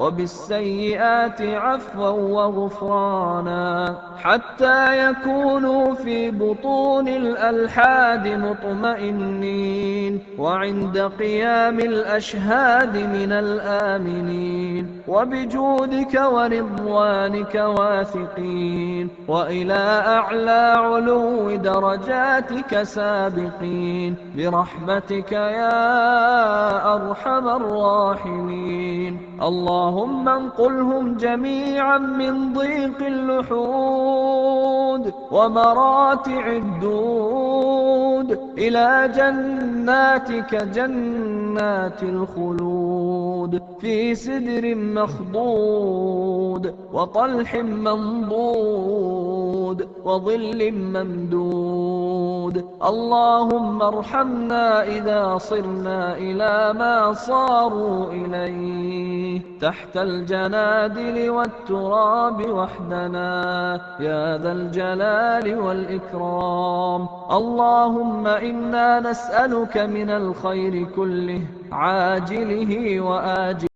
وبالسيئات عفوا وغفرانا، حتى يكونوا في بطون الألحاد مطمئنين، وعند قيام الأشهاد من الآمنين، وبجودك ورضوانك واثقين، وإلى أعلى علو درجاتك سابقين، برحمتك يا أرحم الراحمين. اللهم انقلهم جميعا من ضيق اللحود ومراتع الدود إلى جناتك جنات الخلود، في سدر مخضود وطلح منضود وظل ممدود. اللهم ارحمنا إذا صرنا إلى ما صاروا إليه، تحت الجنادل والتراب وحدنا يا ذا الجلال والإكرام. اللهم إنا نسألك من الخير كله عاجله وآجله